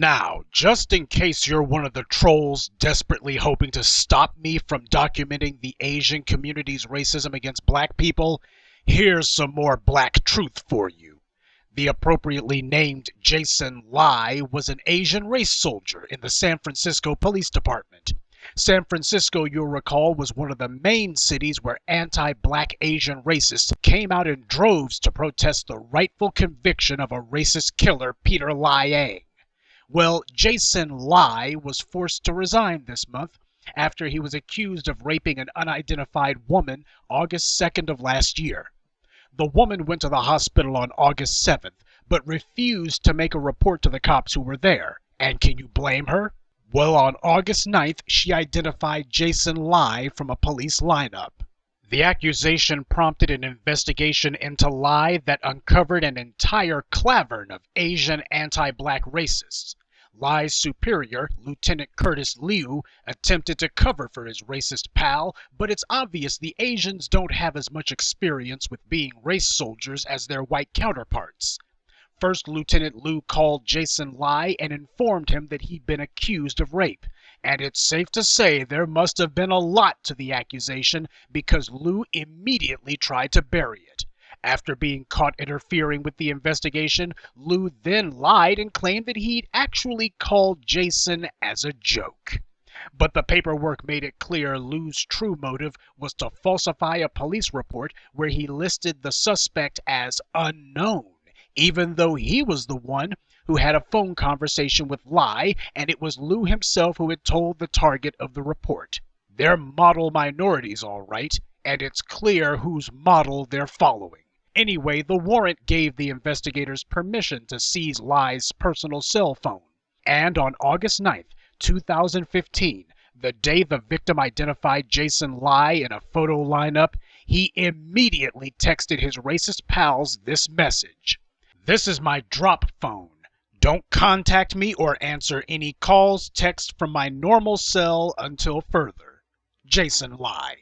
Now, just in case you're one of the trolls desperately hoping to stop me from documenting the Asian community's racism against black people, here's some more black truth for you. The appropriately named Jason Lai was an Asian race soldier in the San Francisco Police Department. San Francisco, you'll recall, was one of the main cities where anti-black Asian racists came out in droves to protest the rightful conviction of a racist killer, Peter Lai. Well, Jason Lai was forced to resign this month after he was accused of raping an unidentified woman August 2nd of last year. The woman went to the hospital on August 7th, but refused to make a report to the cops who were there. And can you blame her? Well, on August 9th, she identified Jason Lai from a police lineup. The accusation prompted an investigation into Lai that uncovered an entire cavern of Asian anti-black racists. Lai's superior, Lieutenant Curtis Liu, attempted to cover for his racist pal, but it's obvious the Asians don't have as much experience with being race soldiers as their white counterparts. First Lieutenant Liu called Jason Lai and informed him that he'd been accused of rape. And it's safe to say there must have been a lot to the accusation because Liu immediately tried to bury it. After being caught interfering with the investigation, Liu then lied and claimed that he'd actually called Jason as a joke. But the paperwork made it clear Liu's true motive was to falsify a police report where he listed the suspect as unknown, even though he was the one who had a phone conversation with Lai, and it was Liu himself who had told the target of the report. They're model minorities, all right, and it's clear whose model they're following. Anyway, the warrant gave the investigators permission to seize Lai's personal cell phone. And on August 9th, 2015, the day the victim identified Jason Lai in a photo lineup, he immediately texted his racist pals this message. "This is my drop phone. Don't contact me or answer any calls, texts from my normal cell until further. Jason Lai."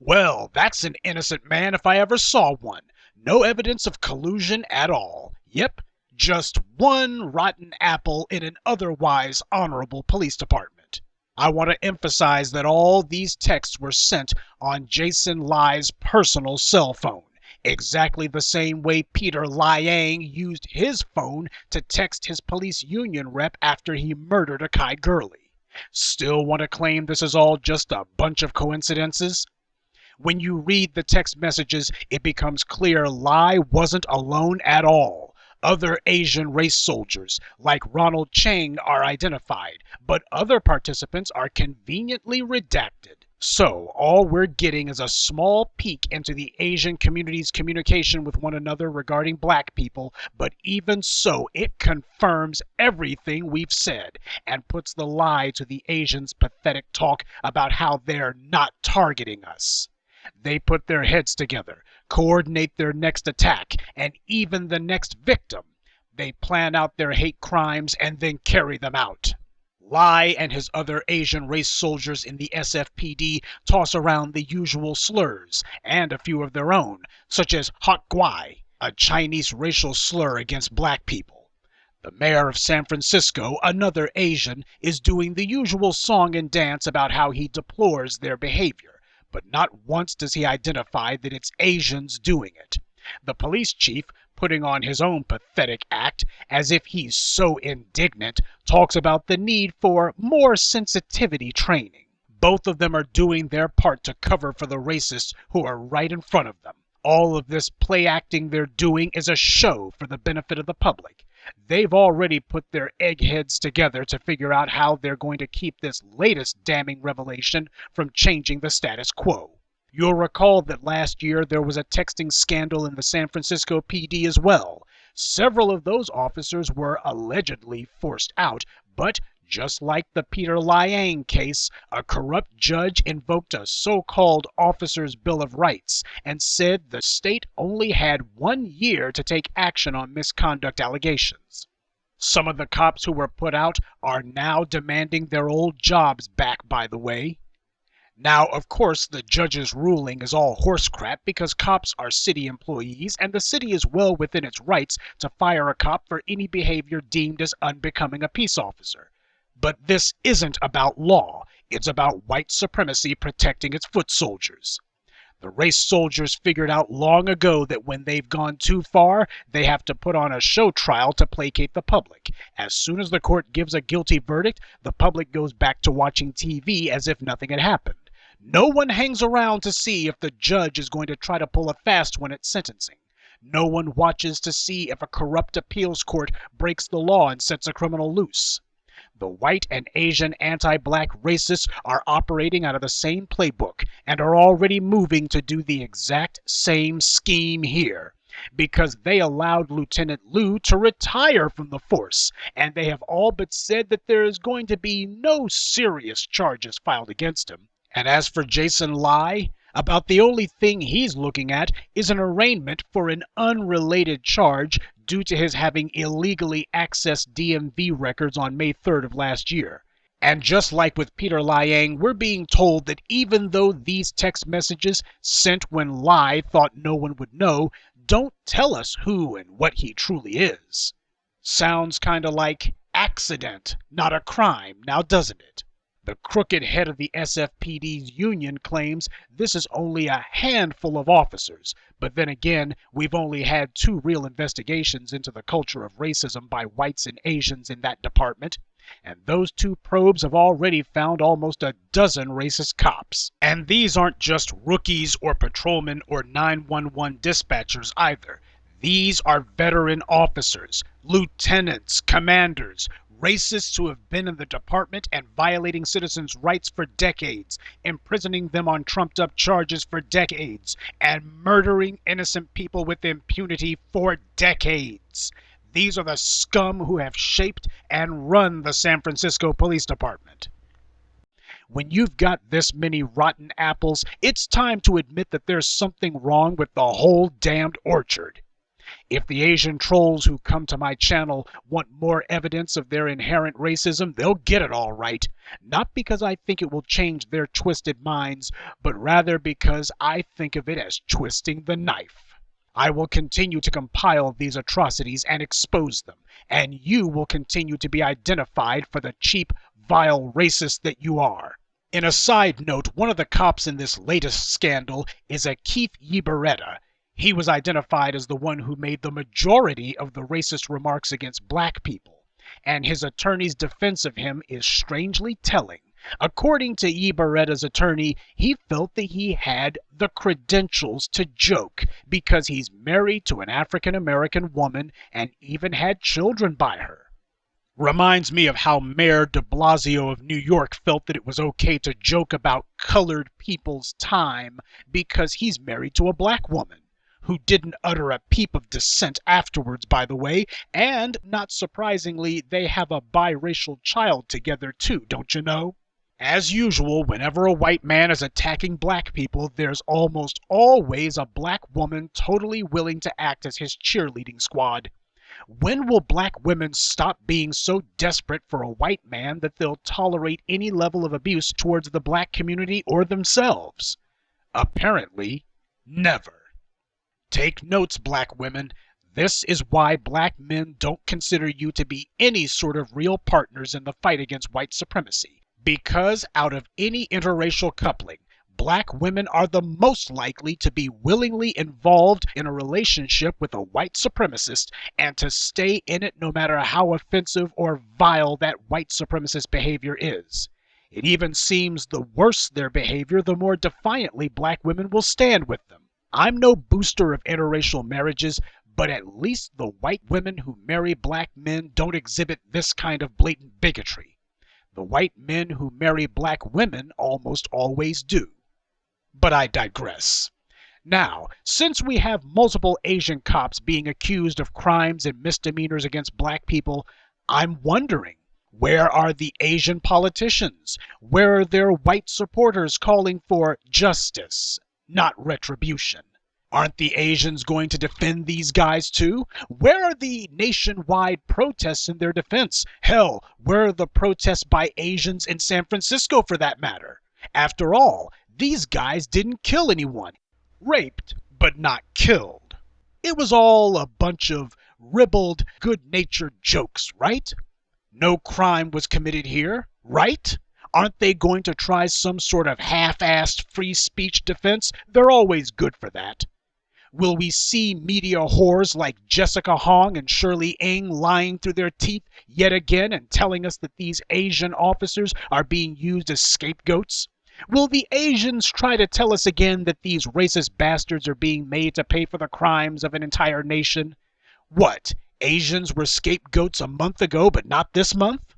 Well, that's an innocent man if I ever saw one. No evidence of collusion at all. Yep, just one rotten apple in an otherwise honorable police department. I want to emphasize that all these texts were sent on Jason Lai's personal cell phone, exactly the same way Peter Liang used his phone to text his police union rep after he murdered Akai Gurley. Still want to claim this is all just a bunch of coincidences? When you read the text messages, it becomes clear Lai wasn't alone at all. Other Asian race soldiers, like Ronald Chang, are identified, but other participants are conveniently redacted. So, all we're getting is a small peek into the Asian community's communication with one another regarding black people, but even so, it confirms everything we've said and puts the lie to the Asians' pathetic talk about how they're not targeting us. They put their heads together, coordinate their next attack, and even the next victim. They plan out their hate crimes and then carry them out. Lai and his other Asian race soldiers in the SFPD toss around the usual slurs, and a few of their own, such as Hot Guai, a Chinese racial slur against black people. The mayor of San Francisco, another Asian, is doing the usual song and dance about how he deplores their behavior. But not once does he identify that it's Asians doing it. The police chief, putting on his own pathetic act, as if he's so indignant, talks about the need for more sensitivity training. Both of them are doing their part to cover for the racists who are right in front of them. All of this play acting they're doing is a show for the benefit of the public. They've already put their eggheads together to figure out how they're going to keep this latest damning revelation from changing the status quo. You'll recall that last year there was a texting scandal in the San Francisco PD as well. Several of those officers were allegedly forced out, but just like the Peter Liang case, a corrupt judge invoked a so-called officer's Bill of Rights and said the state only had 1 year to take action on misconduct allegations. Some of the cops who were put out are now demanding their old jobs back, by the way. Now, of course, the judge's ruling is all horse crap because cops are city employees and the city is well within its rights to fire a cop for any behavior deemed as unbecoming a peace officer. But this isn't about law, it's about white supremacy protecting its foot soldiers. The race soldiers figured out long ago that when they've gone too far, they have to put on a show trial to placate the public. As soon as the court gives a guilty verdict, the public goes back to watching TV as if nothing had happened. No one hangs around to see if the judge is going to try to pull a fast one at sentencing. No one watches to see if a corrupt appeals court breaks the law and sets a criminal loose. The white and Asian anti-black racists are operating out of the same playbook and are already moving to do the exact same scheme here because they allowed Lieutenant Liu to retire from the force, and they have all but said that there is going to be no serious charges filed against him. And as for Jason Lai, about the only thing he's looking at is an arraignment for an unrelated charge due to his having illegally accessed DMV records on May 3rd of last year. And just like with Peter Liang, we're being told that even though these text messages sent when Lai thought no one would know don't tell us who and what he truly is. Sounds kinda like accident, not a crime, now doesn't it? The crooked head of the SFPD's union claims this is only a handful of officers, but then again, we've only had 2 real investigations into the culture of racism by whites and Asians in that department, and those 2 probes have already found almost a dozen racist cops. And these aren't just rookies or patrolmen or 911 dispatchers either. These are veteran officers, lieutenants, commanders, racists who have been in the department and violating citizens' rights for decades, imprisoning them on trumped-up charges for decades, and murdering innocent people with impunity for decades. These are the scum who have shaped and run the San Francisco Police Department. When you've got this many rotten apples, it's time to admit that there's something wrong with the whole damned orchard. If the Asian trolls who come to my channel want more evidence of their inherent racism, they'll get it all right. Not because I think it will change their twisted minds, but rather because I think of it as twisting the knife. I will continue to compile these atrocities and expose them, and you will continue to be identified for the cheap, vile racist that you are. In a side note, one of the cops in this latest scandal is a Keith Yiberetta. He was identified as the one who made the majority of the racist remarks against black people, and his attorney's defense of him is strangely telling. According to Yiberetta's attorney, he felt that he had the credentials to joke because he's married to an African-American woman and even had children by her. Reminds me of how Mayor de Blasio of New York felt that it was okay to joke about colored people's time because he's married to a black woman, who didn't utter a peep of dissent afterwards, by the way, and, not surprisingly, they have a biracial child together too, don't you know? As usual, whenever a white man is attacking black people, there's almost always a black woman totally willing to act as his cheerleading squad. When will black women stop being so desperate for a white man that they'll tolerate any level of abuse towards the black community or themselves? Apparently, never. Take notes, black women. This is why black men don't consider you to be any sort of real partners in the fight against white supremacy. Because out of any interracial coupling, black women are the most likely to be willingly involved in a relationship with a white supremacist and to stay in it no matter how offensive or vile that white supremacist behavior is. It even seems the worse their behavior, the more defiantly black women will stand with them. I'm no booster of interracial marriages, but at least the white women who marry black men don't exhibit this kind of blatant bigotry. The white men who marry black women almost always do. But I digress. Now, since we have multiple Asian cops being accused of crimes and misdemeanors against black people, I'm wondering, where are the Asian politicians? Where are their white supporters calling for justice, not retribution? Aren't the Asians going to defend these guys too? Where are the nationwide protests in their defense? Hell, where are the protests by Asians in San Francisco for that matter? After all, these guys didn't kill anyone. Raped, but not killed. It was all a bunch of ribald, good-natured jokes, right? No crime was committed here, right? Aren't they going to try some sort of half-assed free speech defense? They're always good for that. Will we see media whores like Jessica Hong and Shirley Ng lying through their teeth yet again and telling us that these Asian officers are being used as scapegoats? Will the Asians try to tell us again that these racist bastards are being made to pay for the crimes of an entire nation? What, Asians were scapegoats a month ago but not this month?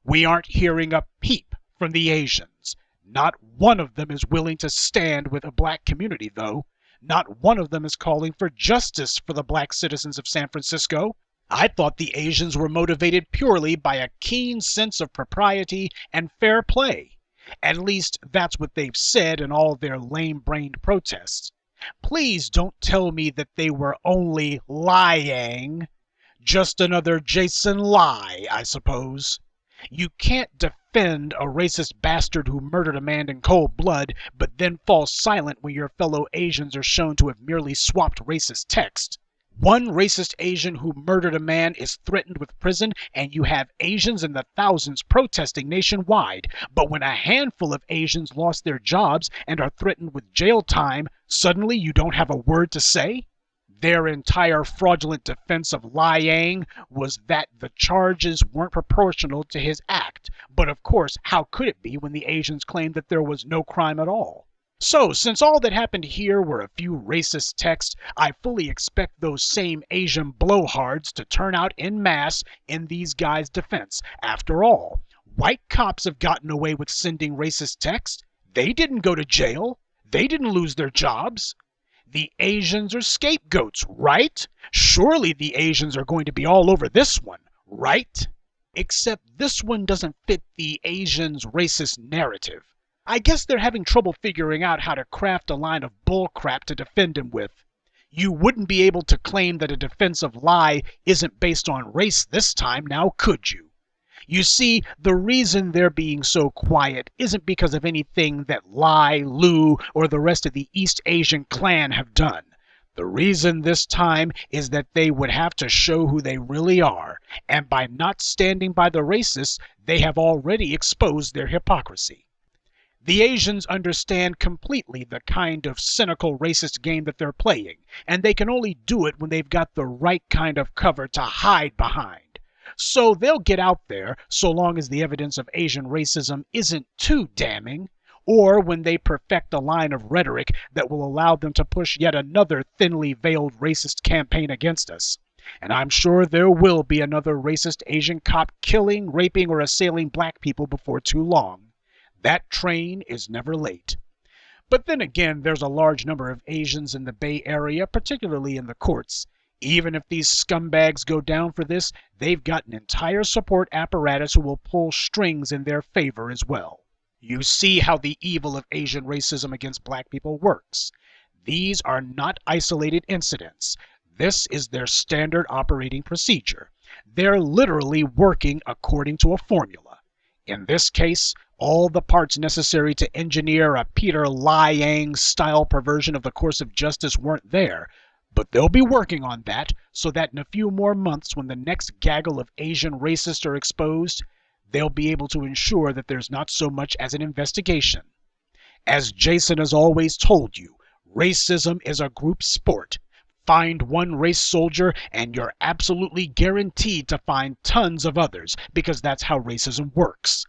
We aren't hearing a peep from the Asians. Not one of them is willing to stand with the black community, though. Not one of them is calling for justice for the black citizens of San Francisco. I thought the Asians were motivated purely by a keen sense of propriety and fair play. At least that's what they've said in all their lame-brained protests. Please don't tell me that they were only lying. Just another Jason lie, I suppose. You can't defend a racist bastard who murdered a man in cold blood, but then fall silent when your fellow Asians are shown to have merely swapped racist text. One racist Asian who murdered a man is threatened with prison, and you have Asians in the thousands protesting nationwide. But when a handful of Asians lost their jobs and are threatened with jail time, suddenly you don't have a word to say? Their entire fraudulent defense of lying was that the charges weren't proportional to his act. But of course, how could it be when the Asians claimed that there was no crime at all? So, since all that happened here were a few racist texts, I fully expect those same Asian blowhards to turn out en masse in these guys' defense. After all, white cops have gotten away with sending racist texts. They didn't go to jail. They didn't lose their jobs. The Asians are scapegoats, right? Surely the Asians are going to be all over this one, right? Except this one doesn't fit the Asians' racist narrative. I guess they're having trouble figuring out how to craft a line of bullcrap to defend him with. You wouldn't be able to claim that a defensive lie isn't based on race this time, now could you? You see, the reason they're being so quiet isn't because of anything that Lai, Lu, or the rest of the East Asian clan have done. The reason this time is that they would have to show who they really are, and by not standing by the racists, they have already exposed their hypocrisy. The Asians understand completely the kind of cynical racist game that they're playing, and they can only do it when they've got the right kind of cover to hide behind. So they'll get out there so long as the evidence of Asian racism isn't too damning, or when they perfect a line of rhetoric that will allow them to push yet another thinly veiled racist campaign against us. And I'm sure there will be another racist Asian cop killing, raping, or assailing black people before too long. That train is never late. But then again, there's a large number of Asians in the Bay Area, particularly in the courts. Even if these scumbags go down for this, they've got an entire support apparatus who will pull strings in their favor as well. You see how the evil of Asian racism against black people works. These are not isolated incidents. This is their standard operating procedure. They're literally working according to a formula. In this case, all the parts necessary to engineer a Peter Lai-Yang style perversion of the course of justice weren't there, but they'll be working on that so that in a few more months, when the next gaggle of Asian racists are exposed, they'll be able to ensure that there's not so much as an investigation. As Jason has always told you, racism is a group sport. Find one race soldier and you're absolutely guaranteed to find tons of others, because that's how racism works.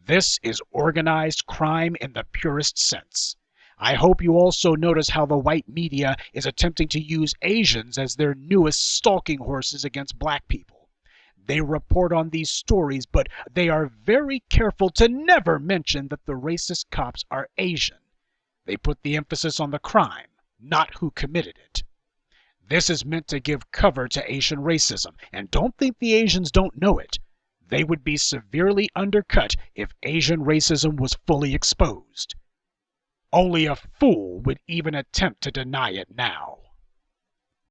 This is organized crime in the purest sense. I hope you also notice how the white media is attempting to use Asians as their newest stalking horses against black people. They report on these stories, but they are very careful to never mention that the racist cops are Asian. They put the emphasis on the crime, not who committed it. This is meant to give cover to Asian racism, and don't think the Asians don't know it. They would be severely undercut if Asian racism was fully exposed. Only a fool would even attempt to deny it now.